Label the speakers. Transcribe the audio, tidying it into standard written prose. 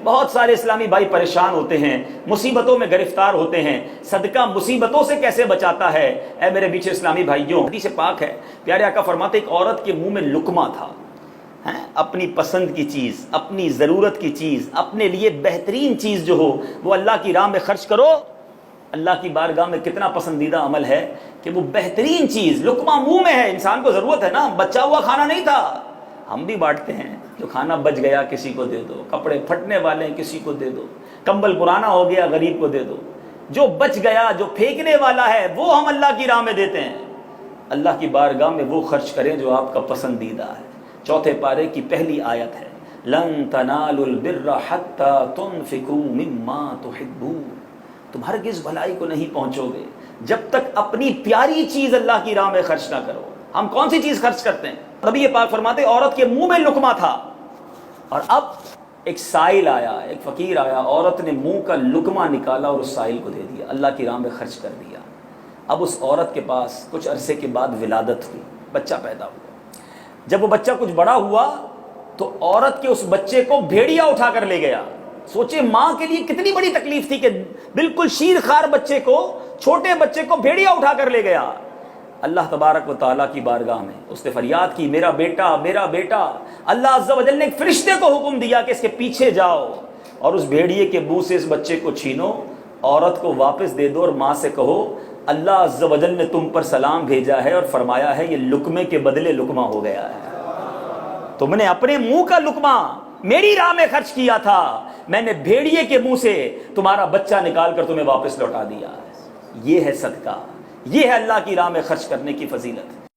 Speaker 1: بہت سارے اسلامی بھائی پریشان ہوتے ہیں، مصیبتوں میں گرفتار ہوتے ہیں، صدقہ مصیبتوں سے کیسے بچاتا ہے؟ اے میرے بیچ اسلامی بھائیوں، حدیث پاک ہے، پیارے آقا فرماتے ایک عورت کے منہ میں لقمہ تھا، اپنی پسند کی چیز، اپنی ضرورت کی چیز، اپنے لیے بہترین چیز جو ہو وہ اللہ کی راہ میں خرچ کرو۔ اللہ کی بارگاہ میں کتنا پسندیدہ عمل ہے کہ وہ بہترین چیز لقمہ منہ میں ہے، انسان کو ضرورت ہے نا، بچا ہوا کھانا نہیں تھا، ہم بھی بانٹتے ہیں، جو کھانا بچ گیا کسی کو دے دو، کپڑے پھٹنے والے ہیں کسی کو دے دو، کمبل پرانا ہو گیا غریب کو دے دو، جو بچ گیا جو پھینکنے والا ہے وہ ہم اللہ کی راہ میں دیتے ہیں۔ اللہ کی بارگاہ میں وہ خرچ کریں جو آپ کا پسندیدہ ہے۔ چوتھے پارے کی پہلی آیت ہے، لن تنالوا البر حتى تنفقوا مما تحبون، تم ہرگز بھلائی کو نہیں پہنچو گے جب تک اپنی پیاری چیز اللہ کی راہ میں خرچ نہ کرو۔ ہم کون سی چیز خرچ کرتے ہیں؟ نبی پاک فرماتے عورت کے منہ میں لقمہ تھا، اور اب ایک سائل آیا، ایک فقیر آیا، عورت نے منہ کا لقمہ نکالا اور اس سائل کو دے دیا، اللہ کی راہ میں خرچ کر دیا۔ اب اس عورت کے پاس کچھ عرصے کے بعد ولادت ہوئی، بچہ پیدا ہوا۔ جب وہ بچہ کچھ بڑا ہوا تو عورت کے اس بچے کو بھیڑیا اٹھا کر لے گیا۔ سوچے ماں کے لیے کتنی بڑی تکلیف تھی کہ بالکل شیر خوار بچے کو، چھوٹے بچے کو بھیڑیا اٹھا کر لے گیا۔ اللہ تبارک و تعالیٰ کی بارگاہ میں اس نے فریاد کی، میرا بیٹا میرا بیٹا۔ اللہ عز و جل نے ایک فرشتے کو حکم دیا کہ اس کے پیچھے جاؤ اور اس بھیڑیے کے منہ سے اس بچے کو چھینو، عورت کو واپس دے دو اور ماں سے کہو اللہ عز و جل نے تم پر سلام بھیجا ہے اور فرمایا ہے یہ لقمے کے بدلے لقمہ ہو گیا ہے، تم نے اپنے منہ کا لقمہ میری راہ میں خرچ کیا تھا، میں نے بھیڑیے کے منہ سے تمہارا بچہ نکال کر تمہیں واپس لوٹا دیا۔ یہ ہے صدقہ، یہ ہے اللہ کی راہ میں خرچ کرنے کی فضیلت۔